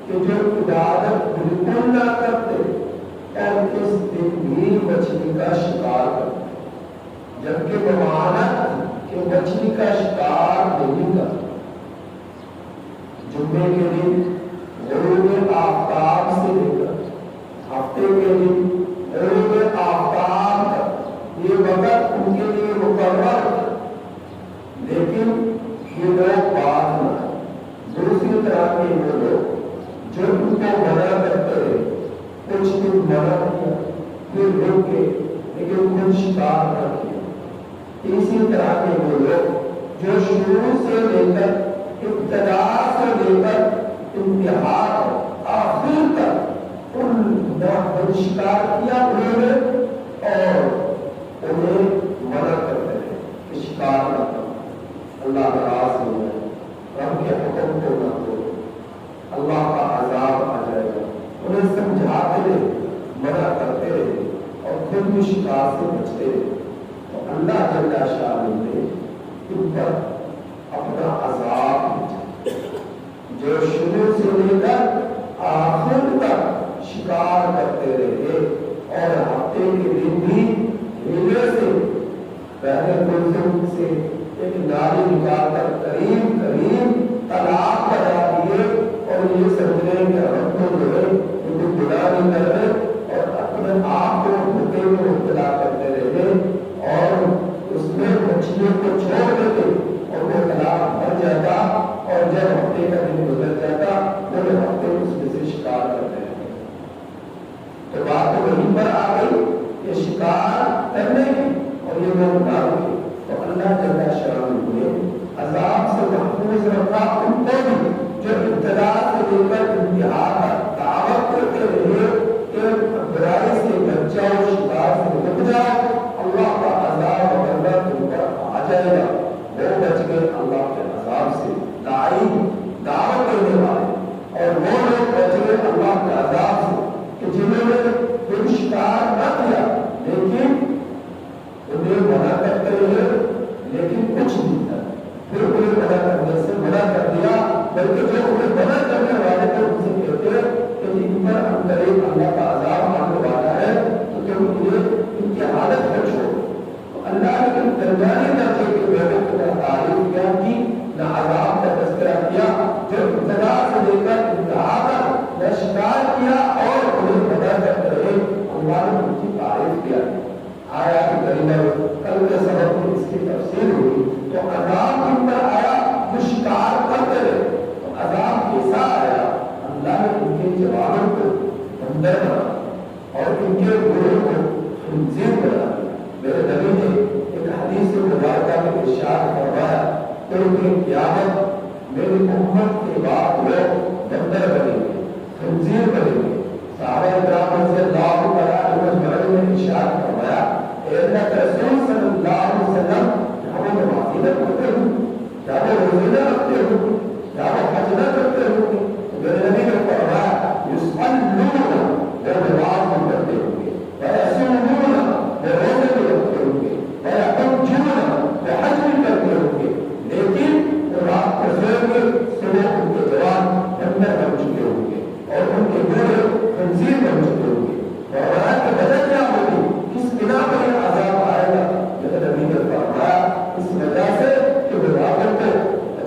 کہ جو عبادت بالکل نہ کرتے اور اس دن بھی مچھلی کا شکار کرتے، جبکہ ممانعت کہ مچھلی کا شکار نہیں کرتے۔ جمعے کے دن غروب آفتاب سے لے کر ہفتے کے دن غروب آفتاب تک یہ وقت ان کے لیے مقرر ہے، لیکن یہ لوگ بات نہ ہے۔ دوسری طرح کے وہ لوگ جو ان کو منع کرتے رہے، کچھ دن منع کیا پھر رک کے لیکن کچھ شکار نہ کیا۔ اسی طرح کے وہ لوگ جو شروع سے لے کر ابتدا سے لے کر انتہا آخر تک ان شکار کیا انہوں نے اور انہیں منع کرتے رہے کہ شکار نہ کرو، اللہ ناراض ہو جائے، رب کے حکم کو نہ توڑو، اللہ کا عذاب آ جائے گا۔ انہیں سمجھاتے رہے، منع کرتے رہے اور خود بھی شکار سے بچتے رہے، تو اللہ جل شانہ نے ان پر اپنا عذاب بھیجا۔ جو شروع سے لے کر آخر تک شکار کرتے رہے اور ہفتے کے دن بھی ہیلے سے پہلے گلزم سے ایک نالی نکال کر قریب طلاق بنا دیے اور یہ سمجھنے کہ ہم کو جو ہے ان کو گناہ نہیں کر رہے اور اپنے آپ کو دھوکے میں مبتلا کرتے رہے اور اس میں مچھلیوں کو چھوڑ دیتے اور وہ طلاق بھر جاتا اور جب ہفتے کا دن گزر جاتا پورے ہفتے اس میں سے شکار کرتے رہتے۔ تو بات وہیں پر آ گئی کہ شکار کرنے کی اور یہ لوگ نہ ہوئے، تو اللہ جل شانہ نے عذاب سے محفوظ رکھا ان کو بھی جو ابتدا سے لے کر انتہا تک دعوت کرتے رہے کہ برائی سے بچ جاؤ، شکار سے رک جاؤ، اللہ کا عذاب اگر تم پر آ جائے گا۔ وہ بچ گئے اللہ کے عذاب سے، داعی دعوت دینے والے، اور وہ لوگ بچ گئے اللہ کے عذاب سے کہ جنہوں نے پھر شکار نہ کیا لیکن انہیں منع کرتے رہے لیکن کچھ نہیں تھا، پھر انہیں منع کرنے سے منع کر دیا، بلکہ جو انہیں منع کرنے والے تھے ان سے کہتے کہ ان پر ہم قریب اللہ کا عذاب آنے والا ہے تو تم انہیں ان کی حالت پر چھوڑو۔ اللہ نے ان درمیانی درجے کے لوگوں کو نہ تعریف بیان کی نہ عذاب کا تذکرہ کیا، جو ابتدا سے لے کر انتہا تک نہ شکار کیا اور انہیں منع کرتے رہے، اللہ نے ان کی تعریف کیا۔ آیات کریمہ کل کے سبق میں اس کی تفسیر ہوئی تو عذاب ان پر آیا جو شکار کرتے رہے، تو عذاب کیسا آیا؟ اللہ نے ان کے جوانوں کو بندر بنا اور ان کے گروہ کو خنزیر بنا دیا۔ میرے نبی نے ایک حدیث مبارکہ میں ارشاد فرمایا کہ قیامت میری امت کے بعد لوگ بندر بنیں گے، خنزیر بنیں گے۔ صحابہ کرام رضی اللہ تعالیٰ عنہ نے ارشاد فرمایا اے اللہ کے رسول صلی اللہ علیہ وسلم، کیا وہ نمازی نہ پڑھتے ہوں، کیا وہ روزے نہ رکھتے ہوں، کیا وہ حج نہ کرتے ہوں؟ تو میرے نبی نے فرمایا یصلون، وہ نماز بھی پڑھتے ہوں گے، ویصومون، وہ روزے بھی رکھتے ہوں گے، ویحجون، وہ حج بھی کرتے ہوں گے، لیکن وہ رات کو سوئیں گے، صبح ان کے جوان بندر بن چکے ہوں گے اور ان کے بوڑھے خنزیر بن چکے ہوں گے۔ اور رات کی وجہ کیا ہوگی؟ کس بنا پر یہ عذاب آئے گا؟ میرے نبی نے فرمایا اس وجہ سے کہ وہ راتوں کو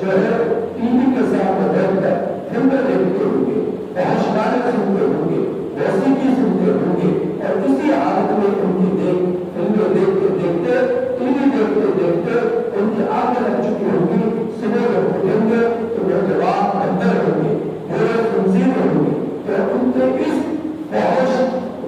جو ہے ٹی وی کے سامنے بیٹھ کر فلمیں دیکھتے ہوں گے، فحش گانے سنتے ہوں گے، موسیقی سنتے ہوں گے، اور اسی حالت میں ان کی فلمیں دیکھتے دیکھتے ٹی وی دیکھتے دیکھتے ان کی آنکھیں لگ چکی ہوں گی، صبح جب اٹھیں گے تو وہ جوان بندر ہوں گے، بوڑھے خنزیر ہوں گے۔ تو ان کے اس فحش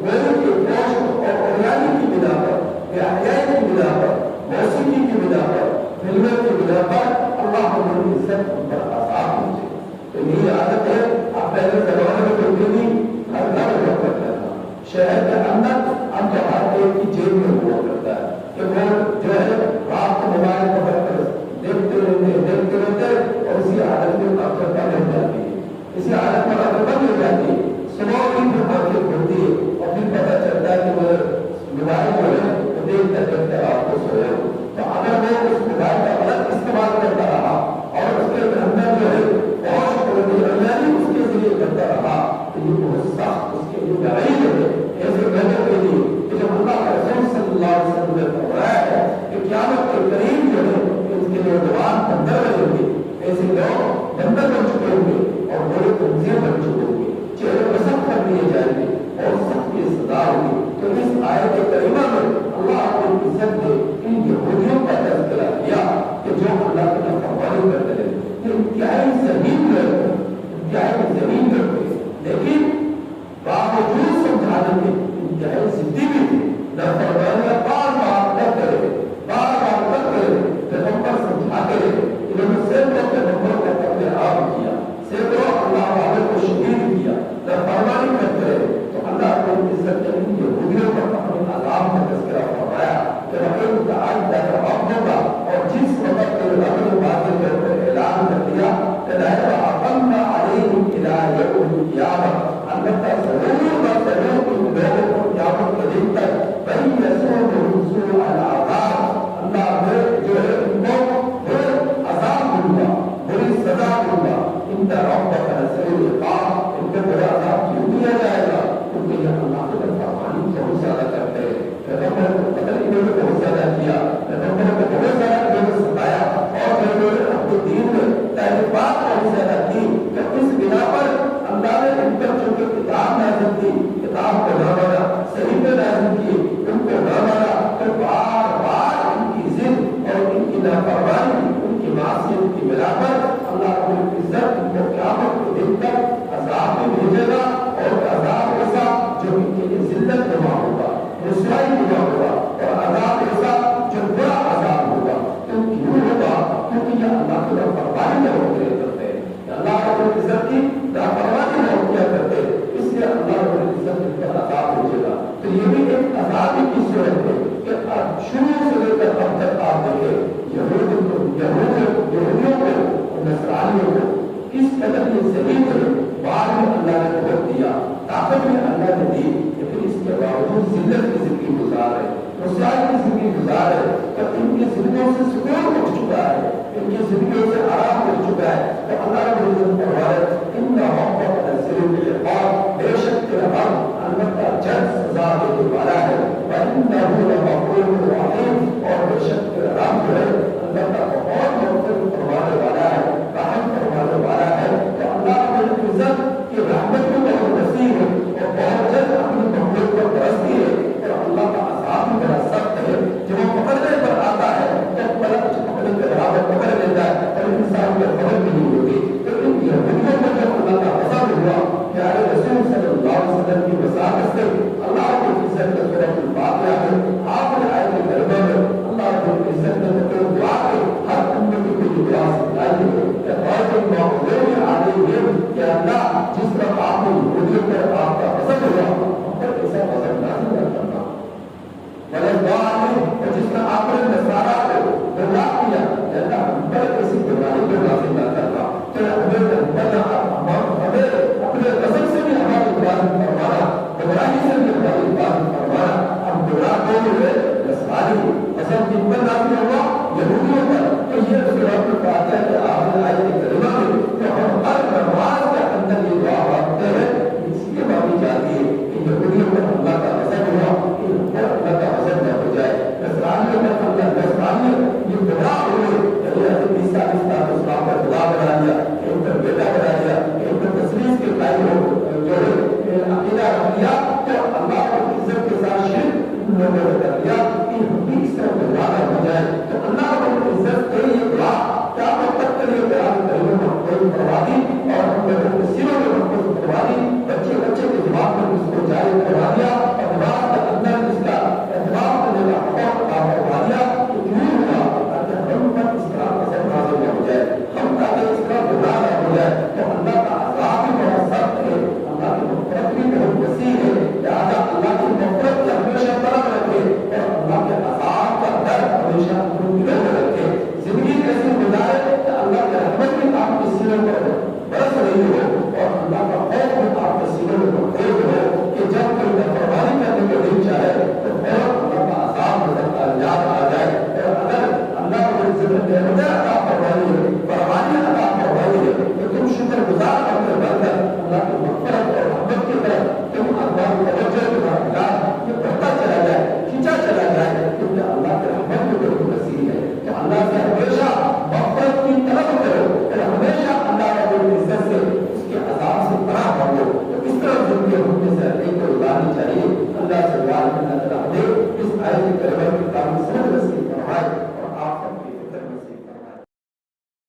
غیر کے فحش اور عریانی کی بنا پر، احیاء کی بنا پر، موسیقی کی بنا پر، فلموں کی بنا پر اللہ رب العزت ان پر عذاب بھیجے۔ تو یہی عادت ہے۔ اب پہلے زمانے میں کوئی نہیں، ہر گھر ہوا کرتا تھا، شہر کے اندر اب تو ہر ایک کی جیب میں ہوا کرتا ہے کہ وہ جو ہے رات کو موبائل پکڑ کر دیکھتے رہتے اور اسی عادت میں آخرت رہ جاتی ہے، اسی عادت میں آخرت ہو جاتی ہے۔ صبح بھی پھر آنکھیں کھلتی ہے اور پھر پتہ چلتا ہے کہ وہ موبائل جو ہے وہ دیکھتے دیکھتے آپ کو سوئے ہو۔ تو اگر وہ اس موبائل کا غلط استعمال کرتا رہا اور اس کے اندر جو ہے بہت اس کے ذریعے کرتا رہا بہت سخت اس کے لیے وعید ہے ایسے لوگوں کے لیے کہ جب اللہ کے رسول صلی اللہ علیہ وسلم نے فرمایا ہے کہ قیامت کے قریب جو ہے اس کے لیے نوجوان بندر رہیں گے، ایسے لوگ بندر بن چکے ہوں گے اور بڑے تنظیم بن چکے ہوں گے، چہرے پر سخت کر دیے جائیں گے اور سخت کی سزا ہوگی۔ تو اس آیت کریمہ میں اللہ اپنی عزت نے ان یہودیوں کا تذکرہ کیا کہ جو اللہ کی نافرمانی کرتے ہیں، یہ انتہائی ذلیل لوگ ہیں، انتہائی ذلیل لوگ ہیں، لیکن باوجود سمجھانے کے انتہائی ضدی بھی تھے، نافرمانیاں بار بار کرتے رہے، بار بار کرتے رہے، پیغمبر سمجھاتے رہے، انہوں نے سینکڑوں پیغمبروں کا قتل عام کیا، سینکڑوں اللہ والے کو شہید کیا، نافرمانی کرتے رہے۔ تو اللہ کو عزت نے ان یہودیوں پر اپنے عذاب کا تذکرہ فرمایا کہ رقم تعدد رب ہوگا، اور جس وقت کے رب نے باتیں کر کر اعلان کر دیا کہ لَأَقَمْنَ عَلَيْهِمْ إِلَىٰ يَوْمِ الْقِيَامَةِ، البتہ ضرور ضرور ان لوگوں کو قیامت کے دن تک بھئی يَسُومُهُمْ سُوءَ الْعَذَابِ، اللہ میں جو ہے ان کو عذاب دوں گا، بری سزا دوں گا، ان ربک لشدید العقاب، ان کو بڑا عذاب کیوں دیا جائے گا؟ کیونکہ یہ اللہ کی نافرمانی بہت زیادہ کرتے ہیں، پیغمبر کو قتل انہوں نے بہت زیادہ کیا، پیغمبر کو بہت زیادہ انہوں نے ستایا، اور انہوں نے اپنے دین میں تحریفات بہت زیادہ کی کہ اس بنا پر اللہ نے ان پر چونکہ کتاب نازل کی، کتاب کو نہ مانا، صحیفے نازل کی، ان کو نہ مانا، پھر بار بار ان کی ضد اور ان کی نافرمانی، ان کی معصیت کی بنا پر اللہ رب العزت ان کو قیامت کے دن تک عذاب میں بھیجے گا، اور عذاب ایسا جو ان کے لیے ذلت نما ہوگا، رسوائی نما ہوگا، اور عذاب ایسا جو بڑا عذاب ہوگا۔ تو کیوں ہوگا؟ کیونکہ یہ اللہ کی نافرمانی نہ ہوتے کرتے ہیں، اللہ رب العزت کی نافرمانی نہ کیا کرتے، اس لیے اللہ رب العزت ان پر عذاب بھیجے گا۔ تو یہ بھی ایک عذاب کی صورت ہے کہ شروع سے لے کر اب تک آپ دیکھیں یہودیوں کو اور نصرانیوں کو کس قدر یہ ذلیل ہے، بعد میں اللہ نے قوت دیا، طاقت میں اللہ نے دی، لیکن اس کے باوجود ذلت کی زندگی گزار ہے، رسوائی کی زندگی گزار ہے، تو ان کی زندگیوں سے سکون اٹھ چکا ہے، ان کی زندگیوں سے آرام اٹھ چکا ہے۔ تو اللہ رب العزت فرمایا ان ربک لشدید العقاب، بے شک تیرا رب البتہ جلد سزا دینے والا ہے، وَإِنَّهُ لَغَفُورٌ رَحِيمٌ، اور بے شک تیرا رب جو ہے البتہ بہت مغفرت فرمانے والا ہے، رحم فرمانے والا ہے۔ تو اللہ رب العزت کی رحمت کو بہت وسیع ہے اور بہت جلد اپنی محبت کو برستی ہے، اور اللہ کا عذاب بھی بڑا سخت ہے، جب وہ پکڑنے پر آتا ہے تو پلک پکڑنے کے برابر پکڑ لیتا ہے اور انسان کو خبر نہیں ہوتی۔ تو ان یہودیوں کو جب اللہ کا عذاب ہوا، پیارے رسول صلی اللہ علیہ وسلم کی وساطت سے اللہ کی عزت کا سورۃ الفاتحہ ہے، آخر آیت کریمہ میں اللہ کی عزت نے دعا کے ہر امتی کو یہ دعا سکھلائی ہے کہ غیر مغضوب علیہم، کہ اللہ جس طرح آپ نے یہودیوں پر آپ کا غضب ہوا، ہم پر ایسا غضب نازل نہ کرنا، اور جس طرح آپ نے نصارہ کو گمراہ کیا، اللہ ہم پر ایسی گمراہی کو نازل نہ کرنا، کہ ہمیں اپنے غضب سے بھی ہماری حفاظت فرمانا، گمراہی سے بھی ہماری حفاظت فرمانا۔ ہم گمراہ کون ہوئے؟ نصرانی، غضب جن پر نازل ہوا یہودیوں پر۔ تو یہ سورۃ الفاتحہ کے آخر آیت کریمہ میں جو ہم ہر نماز کے اندر یہ دعا پڑھتے ہیں، اس لیے مانگی جاتی ہے کہ یہودیوں پر اللہ کا غضب ہوا، ان پر اللہ کا غضب نہ ہو جائے، نصرانیوں پر اللہ نصرانی یہ گمراہ ہوئے، حضرت عیسیٰ علیہ السلام پر خدا بنا دیا، ان پر بیٹا بنا دیا، ان پر تصویر کے قائل ہو جو ہے عقیدہ رکھ لیا، تو اللہ کی عزت کے ساتھ شرک ان لوگوں نے کر دیا کہ ہم بھی اس طرح گمراہ ہو جائے۔ تو اللہ کی عزت کے یہ دعا کیا تک کے لیے قرآن کریم میں محفوظ کروا دی، اور ہم لوگوں کو سیروں میں محفوظ کروا دی، بچے کے دماغ میں اس کو جاری کروا دیا، اور دماغ کے اندر اس کا اعتماد کرنے کا حق کروا دیا کہ کیوں ہوا، تاکہ ہم پر اس طرح غضب نازل نہ ہو جائے، ہم تاکہ اس طرح گمراہ نہ ہو جائے۔ تو اللہ کا عذاب بھی بہت سخت ہے، اللہ کی مغفرت بھی بہت وسیع ہے، لہٰذا اللہ کی مغفرت سے ہمیشہ طلب رکھے اور اللہ کے عذاب کا ڈر ہمیشہ دل میں آئے کہ کلمہ کی تعلیم سمجھ